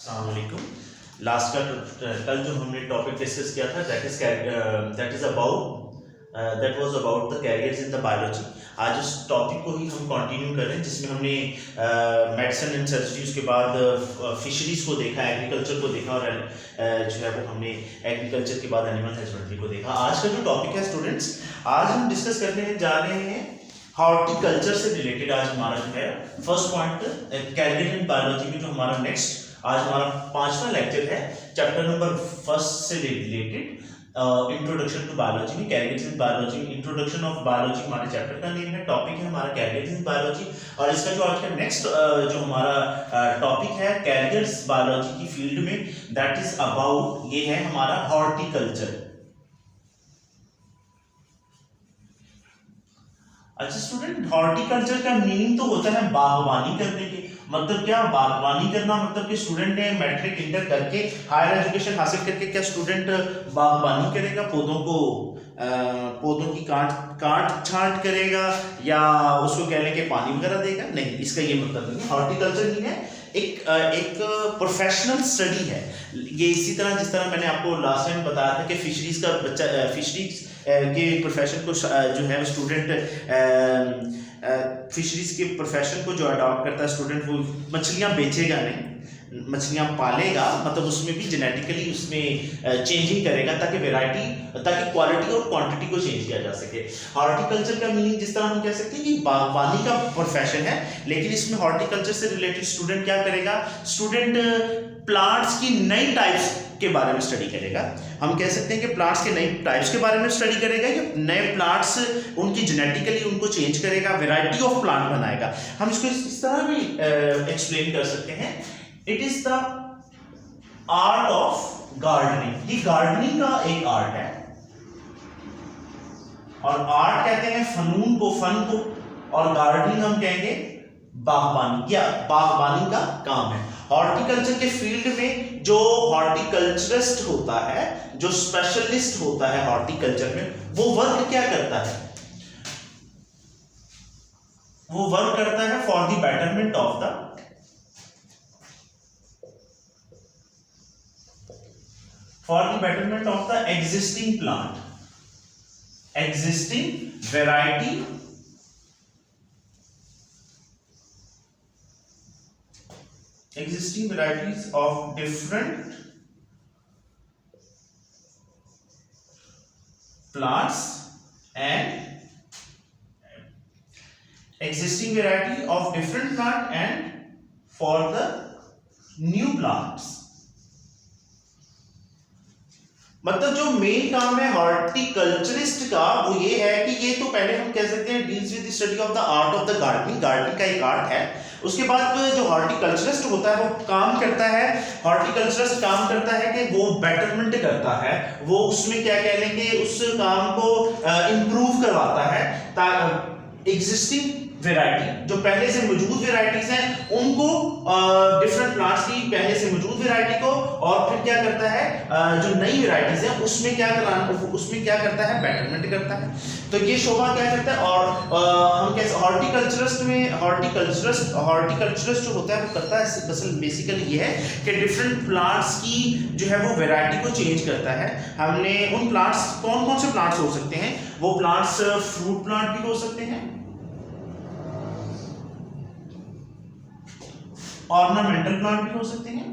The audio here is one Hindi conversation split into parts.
अस्सलाम वालेकुम। लास्ट का कल जो हमने टॉपिक डिस्कस किया था that was about the carriers in the biology. आज उस टॉपिक को ही हम कंटिन्यू कर रहे हैं जिसमें हमने मेडिसिन एंड सर्जरी, उसके बाद फिशरीज को देखा, एग्रीकल्चर को देखा और जो है वो हमने एग्रीकल्चर के बाद एनिमल हस्बेंड्री को देखा। आज का जो टॉपिक है स्टूडेंट्स, आज हम डिस्कस करने जा रहे हैं हॉर्टिकल्चर से रिलेटेड। आज हमारा जो है first point career in biology में जो हमारा नेक्स्ट आज हमारा 5वां लेक्चर है चैप्टर नंबर 1 से रिलेटेड इंट्रोडक्शन टू बायोलॉजी में carriers in biology. Introduction of biology हमारे चैप्टर का नेम है, टॉपिक है हमारा कैरियर्स इन बायोलॉजी। और इसका जो आज का नेक्स्ट जो हमारा टॉपिक है कैरियर्स बायोलॉजी की फील्ड में, दैट इज अबाउट, ये है हमारा हॉर्टिकल्चर। अच्छा स्टूडेंट, हॉर्टिकल्चर का मीनिंग तो होता है बागवानी करने के। मतलब क्या बागवानी करना, मतलब कि स्टूडेंट ने मैट्रिक इंटर करके हायर एजुकेशन हासिल करके क्या स्टूडेंट बागवानी करेगा, पौधों की काट छांट करेगा या उसको कहने के पानी वगैरह देगा? नहीं, इसका ये मतलब नहीं है। हॉर्टिकल्चर नहीं है, एक प्रोफेशनल स्टडी है ये। इसी तरह जिस तरह मैंने आपको लास्ट टाइम बताया था कि फिशरीज का बच्चा फिशरीज के प्रोफेशन को जो है स्टूडेंट फिशरीज के प्रोफेशन को जो अडॉप्ट करता है स्टूडेंट, वो मछलियाँ बेचेगा नहीं, मछलियाँ पालेगा। मतलब उसमें भी जेनेटिकली उसमें चेंजिंग करेगा ताकि क्वालिटी और क्वांटिटी को चेंज किया जा सके। हॉर्टिकल्चर का मीनिंग जिस तरह हम कह सकते हैं कि बागवानी का प्रोफेशन है, लेकिन इसमें हॉर्टिकल्चर से रिलेटेड स्टूडेंट क्या करेगा, स्टूडेंट प्लांट्स की नई टाइप्स के बारे में स्टडी करेगा। हम कह सकते हैं कि प्लांट्स के नई टाइप्स के बारे में स्टडी करेगा, या नए प्लांट्स उनकी जेनेटिकली उनको चेंज करेगा, वैरायटी ऑफ प्लांट बनाएगा। हम इसको इस तरह भी एक्सप्लेन कर सकते हैं, it is the art of gardening. ये गार्डनिंग का एक आर्ट है, और आर्ट कहते हैं फनून को, फन को, और गार्डनिंग हम कहेंगे बागवानी या बागवानी का काम है। हॉर्टिकल्चर के फील्ड में जो हॉर्टिकल्चरिस्ट होता है, जो स्पेशलिस्ट होता है हॉर्टिकल्चर में, वो वर्क क्या करता है? वो वर्क करता है for the betterment of the existing plant, existing variety existing varieties of different plants and existing variety of different plant and for the new plants। मतलब जो मेन काम है हॉर्टिकल्चरिस्ट का वो ये है कि ये तो पहले हम कह सकते हैं deals with the study of the art of the gardening. Gardening का एक आर्ट है। उसके बाद जो हॉर्टिकल्चरिस्ट होता है वो काम करता है, हॉर्टिकल्चरिस्ट काम करता है कि वो बेटरमेंट करता है, वो उसमें क्या कह लेंगे, उस काम को इंप्रूव करवाता है। एग्जिस्टिंग वेराइटी, जो पहले से मौजूद वेराइटीज हैं उनको, डिफरेंट प्लांट्स की पहले से मौजूद वेराइटी को, और फिर क्या करता है जो नई वेराइटीज हैं उसमें क्या करता है, बेटरमेंट करता है। तो ये शोभा क्या करता है, और हम कैसे हॉर्टिकल्चरिस्ट जो होता है वो करता है बेसिकली ये है कि डिफरेंट प्लांट्स की जो है वो वेराइटी को चेंज करता है। हमने उन प्लांट्स, कौन कौन से प्लांट्स हो सकते हैं? वो प्लांट्स फ्रूट प्लांट भी हो सकते हैं, ऑर्नामेंटल प्लांट भी हो सकते हैं,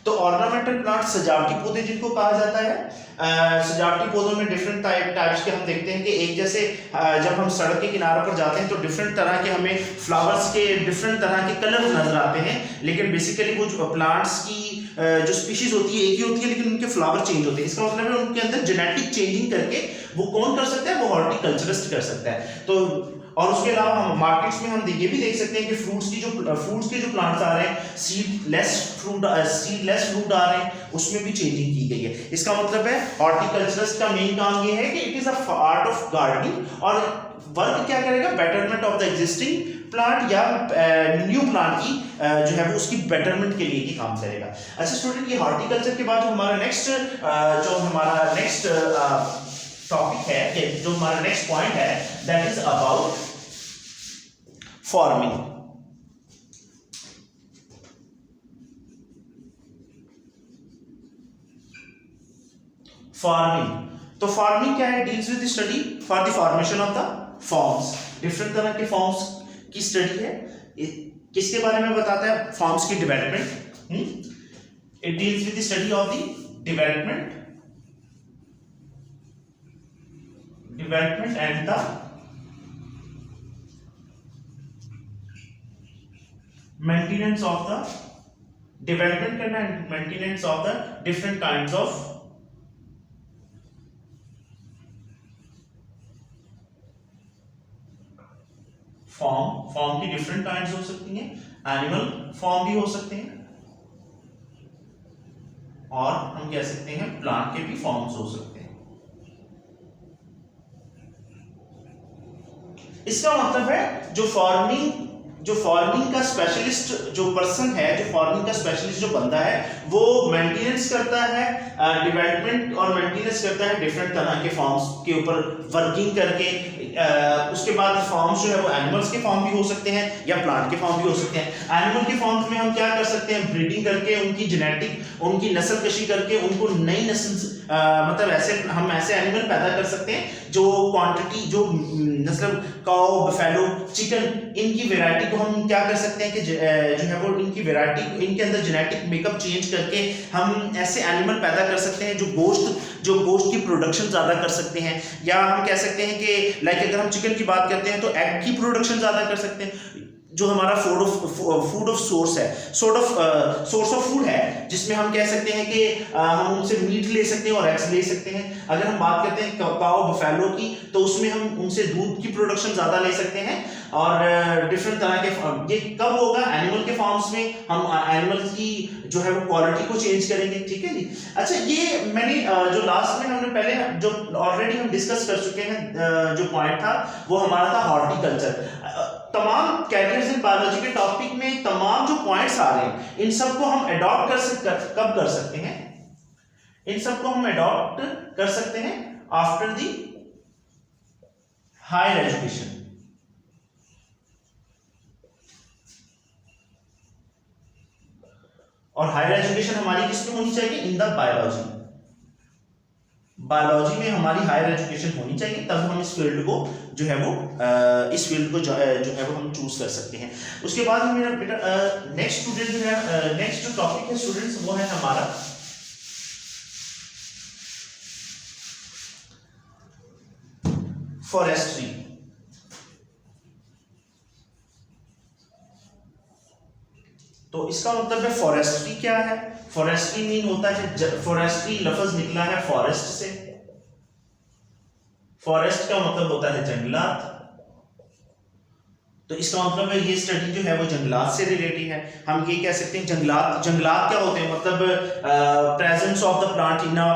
तो ऑर्नामेंटल प्लांट सजावटी पौधे जिनको कहा जाता है। सजावटी पौधों में डिफरेंट टाइप्स के हम देखते हैं कि एक जैसे जब हम सड़क के किनारों पर जाते हैं तो डिफरेंट तरह के हमें फ्लावर्स के डिफरेंट तरह के कलर नजर आते हैं, लेकिन बेसिकली वो जो प्लांट्स की जो स्पीशीज होती है एक ही होती है, लेकिन उनके फ्लावर चेंज होते हैं। इसका मतलब है उनके अंदर जेनेटिक चेंजिंग करके वो कौन कर सकता है, वो हॉर्टिकल्चरिस्ट कर सकता है। तो और उसके अलावा हम मार्केट्स में हम ये भी देख सकते हैं कि फ्रूट्स के जो प्लांट्स आ रहे हैं, सीडलेस फ्रूट आ रहे हैं, उसमें भी चेंजिंग की गई है। इसका मतलब है हॉर्टिकल्चरिस्ट का मेन काम ये है कि it is a art of gardening, और वर्क क्या करेगा, betterment of the existing plant या न्यू प्लांट की जो है वो उसकी बेटरमेंट के लिए ही काम करेगा। अच्छा स्टूडेंट, ये हॉर्टिकल्चर के बाद जो हमारा नेक्स्ट टॉपिक है, जो हमारा नेक्स्ट पॉइंट है, that is about forming. Farming, तो फार्मिंग क्या है? Deals with study for the formation of the forms. Different तरह के फॉर्म्स की स्टडी है। किसके बारे में बताता है? फॉर्म्स की development. It deals with the study of the development and the maintenance of the development करना and maintenance of the different kinds of form की डिफरेंट काइंड्स हो सकती हैं, एनिमल फॉर्म भी हो सकते हैं, और हम कह सकते हैं प्लांट के भी फॉर्म्स हो सकते हैं। इसका मतलब है जो फॉर्मिंग का स्पेशलिस्ट जो पर्सन है, जो फॉर्मिंग का स्पेशलिस्ट जो बंदा है, वो मेंटेनेंस करता है, डेवलपमेंट और मेंटेनेंस करता है डिफरेंट तरह के फॉर्म्स के ऊपर वर्किंग करके। उसके बाद फॉर्म्स जो है वो एनिमल्स के फॉर्म भी हो सकते हैं या प्लांट के फॉर्म भी हो सकते हैं। एनिमल के फॉर्म्स में हम क्या कर सकते हैं? ब्रीडिंग करके, उनकी नस्ल कशी करके उनको नई नस्ल मतलब हम ऐसे एनिमल पैदा कर सकते हैं जो क्वांटिटी, जो मतलब काऊ, बफेलो, चिकन, इनकी वैरायटी को हम क्या कर सकते हैं कि जो है वो इनकी वैरायटी, इनके अंदर जेनेटिक मेकअप चेंज करके हम ऐसे एनिमल पैदा कर सकते हैं जो गोश्त की प्रोडक्शन ज्यादा कर सकते हैं। या हम कह सकते हैं कि लाइक अगर हम चिकन की बात करते हैं तो एग की प्रोडक्शन ज्यादा कर सकते हैं, जो हमारा फूड ऑफ सोर्स है, सोर्स ऑफ फूड है, जिसमें हम कह सकते हैं कि हम उनसे मीट ले सकते हैं और एग्स ले सकते हैं। अगर हम बात करते हैं काऊ, बफेलो की, तो उसमें हम उनसे दूध की प्रोडक्शन ज्यादा ले सकते हैं। और डिफरेंट तरह के, ये कब होगा? एनिमल के फॉर्म्स में हम एनिमल्स की जो है वो क्वालिटी को चेंज करेंगे। ठीक है जी। अच्छा, ये मैंने जो लास्ट में हमने पहले जो ऑलरेडी हम डिस्कस कर चुके हैं, जो पॉइंट था वो हमारा था हॉर्टिकल्चर। तमाम कैरियर्स इन बायोलॉजी के टॉपिक में तमाम जो पॉइंट्स आ रहे हैं, इन सबको हम अडॉप्ट कब कर सकते हैं? इन सबको हम अडॉप्ट कर सकते हैं आफ्टर द हायर एजुकेशन। और हायर एजुकेशन हमारी किसमें होनी चाहिए? इन द बायोलॉजी। बायोलॉजी में हमारी हायर एजुकेशन होनी चाहिए, तब हम इस फील्ड को जो है वो जो है वो हम चूज कर सकते हैं। उसके बाद मेरा बेटा नेक्स्ट स्टूडेंट जो है, नेक्स्ट जो टॉपिक है स्टूडेंट्स, वो है हमारा फॉरेस्ट्री। तो इसका मतलब है फॉरेस्ट्री क्या है? फॉरेस्ट्री मीन होता है, फॉरेस्ट्री लफ्ज निकला है फॉरेस्ट से। फॉरेस्ट का मतलब होता है जंगलात। तो इसका मतलब है ये स्टडी जो है वो जंगलात से रिलेटेड है। हम ये कह सकते हैं जंगलात क्या होते हैं? मतलब presence of the plant in a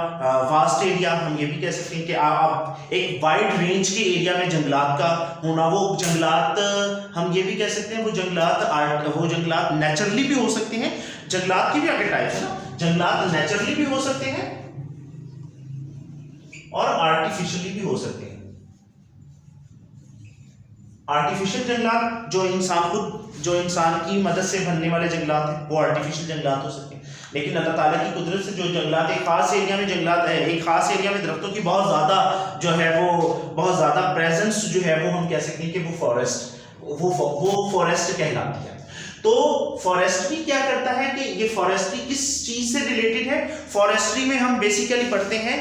vast area. हम ये भी कह सकते हैं कि आप एक वाइड रेंज के एरिया में जंगलात का होना, वो जंगलात, हम ये भी कह सकते हैं वो जंगलात नेचुरली भी हो सकते हैं। जंगलात की भी आगे टाइप है ना, जंगलात नेचुरली भी हो सकते हैं और आर्टिफिशियली भी हो सकते हैं। आर्टिफिशियल जंगलात जो इंसान की मदद से बनने वाले जंगलात हैं, वो आर्टिफिशियल जंगलात हो सकते हैं। लेकिन अल्लाह ताला की कुदरत से जो जंगलात, एक खास एरिया में जंगलात है, एक खास एरिया में दरख्तों की बहुत ज़्यादा प्रेजेंस जो है वो हम कह सकते हैं कि वो फॉरेस्ट कहलाती है। तो फॉरेस्ट्री क्या करता है कि ये फॉरेस्ट्री किस चीज से रिलेटेड है? फॉरेस्ट्री में हम बेसिकली पढ़ते हैं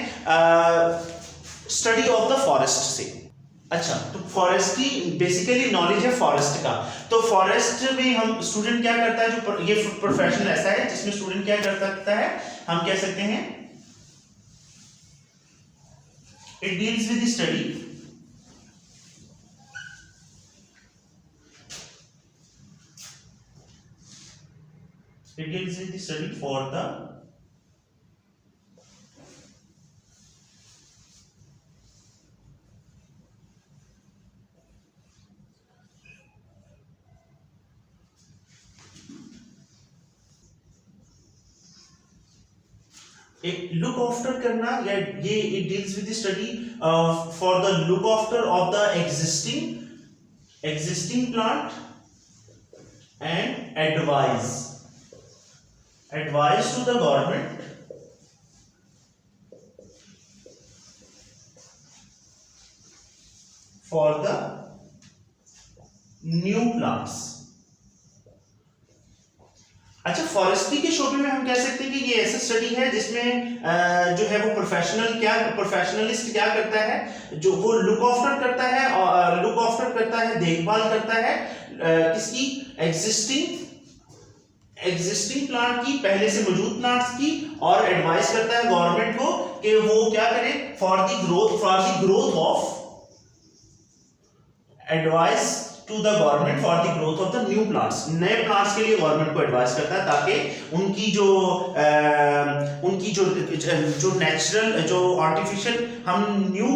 स्टडी ऑफ द फॉरेस्ट से। अच्छा, तो फॉरेस्ट्री बेसिकली नॉलेज है फॉरेस्ट का। तो फॉरेस्ट में हम स्टूडेंट क्या करता है, जो ये प्रोफेशन ऐसा है जिसमें स्टूडेंट क्या करता है, हम कह सकते हैं it deals with study for the एक लुक आफ्टर करना, या ये it deals with study for the look after of the existing plant and advise to the government for the new plants. अच्छा, फॉरेस्ट्री के शोबे में हम कह सकते हैं कि ये ऐसा स्टडी है जिसमें जो है वो प्रोफेशनलिस्ट क्या करता है, जो वो लुक आफ्टर करता है, देखभाल करता है किसकी, एग्जिस्टिंग प्लांट की, पहले से मौजूद प्लांट्स की, और एडवाइस करता है गवर्नमेंट को कि वो क्या करे for the growth of advice to the government for the growth of the new plants, नए प्लांट्स के लिए गवर्नमेंट को एडवाइस करता है ताकि उनकी जो नेचुरल जो आर्टिफिशियल हम न्यू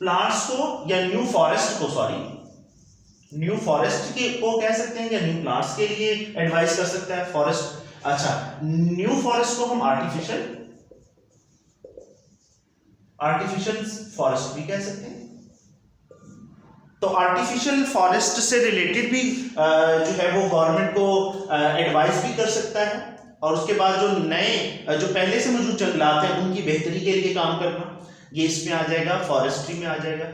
प्लांट्स को या न्यू फॉरेस्ट को कह सकते हैं या न्यू प्लांट्स के लिए एडवाइस कर सकता है फॉरेस्ट। अच्छा, न्यू फॉरेस्ट को हम आर्टिफिशियल फॉरेस्ट भी कह सकते हैं। तो आर्टिफिशियल फॉरेस्ट से रिलेटेड भी जो है वो गवर्नमेंट को एडवाइस भी कर सकता है, और उसके बाद जो पहले से मौजूद जंगलात हैं उनकी बेहतरी के लिए काम करना, ये इसमें आ जाएगा, फॉरेस्ट्री में आ जाएगा।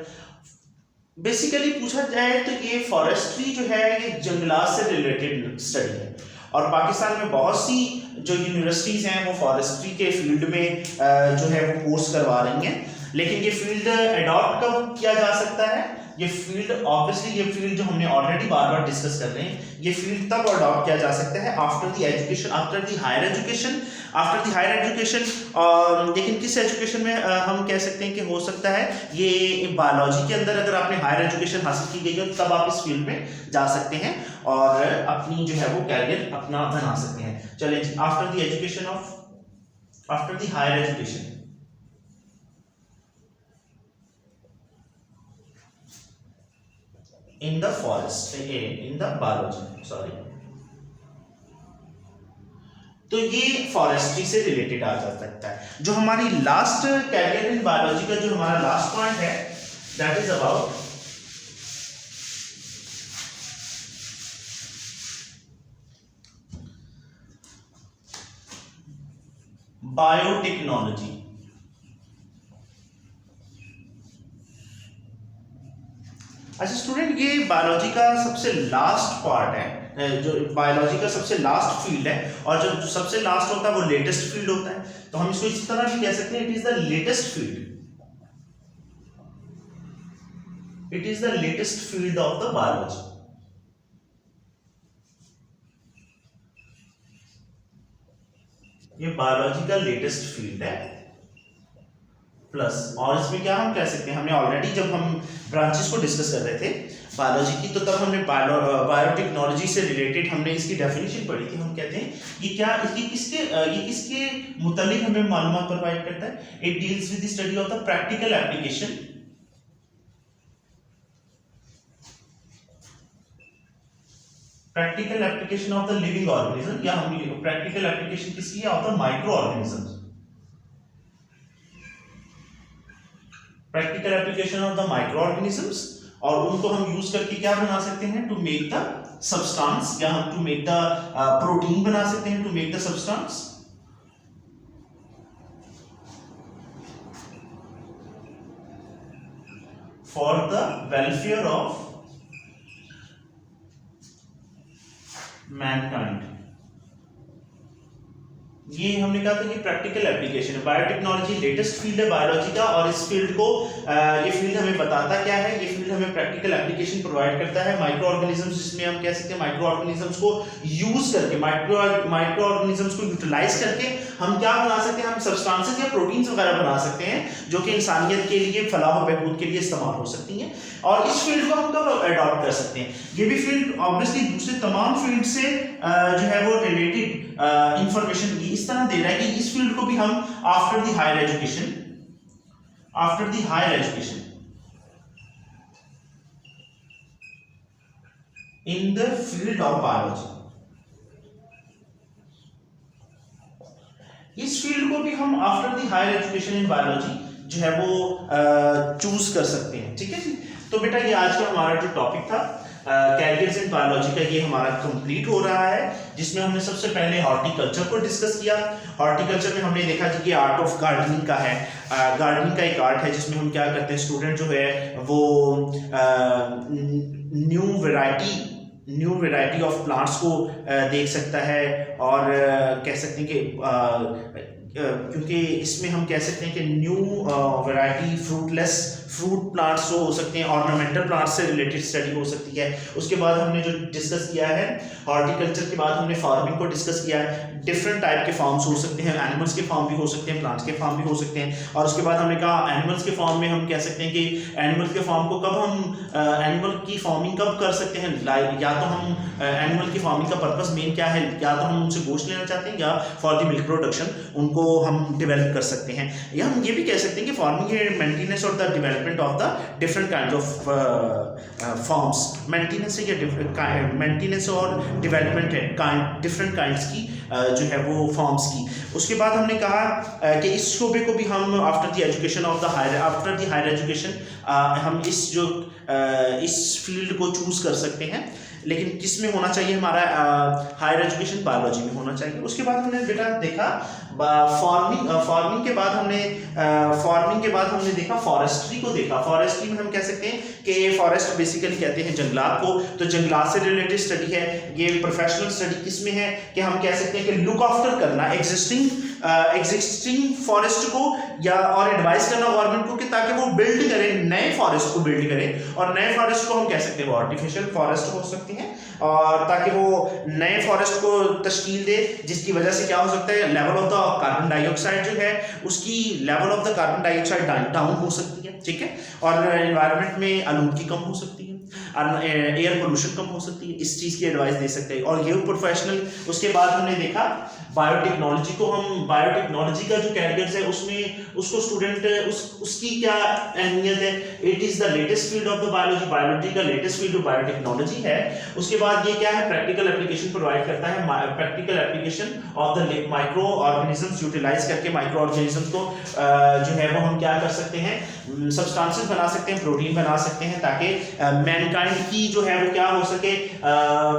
बेसिकली पूछा जाए तो ये फॉरेस्ट्री जो है ये जंगलात से रिलेटेड स्टडी है, और पाकिस्तान में बहुत सी जो यूनिवर्सिटीज हैं वो फॉरेस्ट्री के फील्ड में जो है वो कोर्स करवा रही हैं, लेकिन ये फील्ड अडॉप्ट कब किया जा सकता है, ये फील्ड जो हमने ऑलरेडी बार डिस्कस कर रहे हैं, ये फील्ड तब अडॉप्ट किया जा सकता है आफ्टर द हायर एजुकेशन। लेकिन किस एजुकेशन में हम कह सकते हैं कि हो सकता है ये बायोलॉजी के अंदर अगर आपने हायर एजुकेशन हासिल की गई हो तब आप इस फील्ड में जा सकते हैं और अपनी जो है वो कैरियर अपना बना सकते हैं। चलिए, after the higher education in the biology, तो ये फॉरेस्ट्री से रिलेटेड आ जा सकता है। जो हमारी लास्ट कैरियर इन बायोलॉजी का जो हमारा लास्ट पॉइंट है दैट इज अबाउट बायोटेक्नोलॉजी। अच्छा स्टूडेंट, ये बायोलॉजी का सबसे लास्ट पार्ट है, जो बायोलॉजी का सबसे लास्ट फील्ड है, और जो सबसे लास्ट होता है वो लेटेस्ट फील्ड होता है, तो हम इसको इस तरह भी कह सकते हैं it is the latest field of the biology. ये बायोलॉजी का लेटेस्ट फील्ड है प्लस, और इसमें क्या हम कह सकते हैं, हमने ऑलरेडी जब हम ब्रांचेस को डिस्कस कर रहे थे बायोलॉजी की, तो तब हमने बायोटेक्नोलॉजी से रिलेटेड हमने इसकी डेफिनेशन पढ़ी थी। हम कहते हैं ये किसके मुतालिक हमें मालूमात प्रोवाइड करता है। It deals with the study of the practical application of the living organism, या हम प्रैक्टिकल एप्लीकेशन किसकी है, of the micro organisms. Practical application of the micro organisms, और उनको हम यूज करके क्या बना सकते हैं, टू मेक द सब्सटेंस, या हम टू मेक द प्रोटीन बना सकते हैं, to make the substance for the welfare of mankind. ये हमने कहा था कि प्रैक्टिकल एप्लीकेशन है। बायोटेक्नोलॉजी लेटेस्ट फील्ड है बायोलॉजी का, और इस फील्ड को ये फील्ड हमें बताता क्या है, ये फील्ड हमें प्रैक्टिकल एप्लीकेशन प्रोवाइड करता है। माइक्रो ऑर्गेनिजम्स, जिसमें हम कह सकते हैं माइक्रो ऑर्गेनिजम्स को यूज करके, माइक्रो ऑर्गेनिजम्स को यूटिलाइज करके हम क्या बना सकते हैं, हम सब्सटेंसेस या प्रोटीन्स वगैरह बना सकते हैं जो कि इंसानियत के लिए, फलाह व बहबूद के लिए इस्तेमाल हो सकती हैं। और इस फील्ड को हम कब अडॉप्ट कर सकते हैं, ये भी फील्ड ऑब्वियसली दूसरे तमाम फील्ड से जो है वो रिलेटेड इंफॉर्मेशन इस तरह दे रहा है कि इस फील्ड को भी हम after the higher education in the field of biology, इस फील्ड को भी हम after the higher education in biology जो है वो चूज कर सकते हैं। ठीक है जी। तो बेटा ये आज का हमारा जो टॉपिक था कैरियर्स इन बायोलॉजी का, ये हमारा कंप्लीट हो रहा है, जिसमें हमने सबसे पहले हॉर्टिकल्चर को डिस्कस किया। हॉर्टिकल्चर में हमने देखा जी कि आर्ट ऑफ गार्डनिंग का है। गार्डनिंग का एक आर्ट है जिसमें हम क्या करते हैं, स्टूडेंट जो है वो न्यू वैरायटी ऑफ प्लांट्स को देख सकता है, और कह सकते हैं कि क्योंकि इसमें हम कह सकते हैं कि न्यू वैरायटी फ्रूट प्लांट्स जो हो सकते हैं, ऑर्नामेंटल प्लांट्स से रिलेटेड स्टडी हो सकती है। उसके बाद हमने जो डिस्कस किया है हॉर्टिकल्चर के बाद हमने फार्मिंग को डिस्कस किया है। डिफरेंट टाइप के फार्म्स हो सकते हैं, एनिमल्स के फार्म भी हो सकते हैं, प्लांट्स के फार्म भी हो सकते हैं। और उसके बाद हमने कहा एनिमल्स के फार्म में हम कह सकते हैं कि एनिमल्स के फार्म को कब हम एनिमल की फार्मिंग कब कर सकते हैं, या तो हम एनिमल की फार्मिंग का पर्पस मेन क्या है, या तो हम उनसे गोश्त लेना चाहते हैं, या फॉर द मिल्क प्रोडक्शन उनको हम डेवलप कर सकते हैं। या हम ये भी कह सकते हैं कि फार्मिंग मेंटेनेंस और the development of the different kind of forms. Maintenance या मेंटेनेंस और डेवलपमेंट है डिफरेंट काइंड्स की जो है वो फॉर्म्स की। उसके बाद हमने कहा कि इस शोबे को भी हम आफ्टर द हायर एजुकेशन हम इस फील्ड को चूज कर सकते हैं, लेकिन किस में होना चाहिए, हमारा हायर एजुकेशन बायोलॉजी में होना चाहिए। उसके बाद हमने बेटा देखा फार्मिंग के बाद हमने देखा फॉरेस्ट्री को देखा। फॉरेस्ट्री में हम कह सकते हैं कि फॉरेस्ट बेसिकली कहते हैं जंगलात को, तो जंगलात से रिलेटेड स्टडी है। ये प्रोफेशनल स्टडी किस में है कि हम कह सकते हैं कि लुक आफ्टर करना एग्जिस्टिंग फॉरेस्ट को, या और एडवाइस करना गवर्नमेंट को कि ताकि वो बिल्ड करें, नए फॉरेस्ट को बिल्ड करें। और नए फॉरेस्ट को हम कह सकते हैं वो आर्टिफिशियल फॉरेस्ट हो सकती हैं, और ताकि वो नए फॉरेस्ट को तश्कील दे, जिसकी वजह से क्या हो सकता है, level of the carbon dioxide जो है उसकी level of the carbon dioxide down हो सकती है। ठीक है। और एनवायरनमेंट में आलूदगी कम हो सकती है, एयर पोल्यूशन कम हो सकती है, इस चीज़ की एडवाइस दे सकते हैं। और ये प्रोफेशनल। उसके बाद हमने देखा बायोटेक्नोलॉजी को। हम बायोटेक्नोलॉजी का जो कैरियर्स है उसमें उसको स्टूडेंट उसकी क्या अहमियत है, it is the latest field of the biology का लेटेस्ट फील्ड बायोटेक्नोलॉजी है। उसके बाद ये क्या है, प्रैक्टिकल एप्लीकेशन प्रोवाइड करता है, practical application of the micro organisms utilise करके माइक्रो ऑर्गेनिजम्स को जो है वो हम क्या कर सकते हैं, सब्सटेंसेस बना सकते हैं, प्रोटीन बना सकते हैं, ताकि मैनकाइंड की जो है वो क्या हो सके,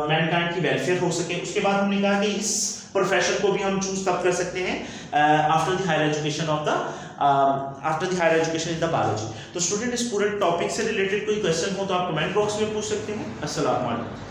मैनकाइंड की वेलफेयर हो सके। उसके बाद हमने कहा कि इस प्रोफेशन को भी हम चूज तब कर सकते हैं after the higher education in the biology. तो स्टूडेंट इस पूरे टॉपिक से रिलेटेड कोई क्वेश्चन हो तो आप कमेंट बॉक्स में पूछ सकते हैं। अस्सलाम वालेकुम।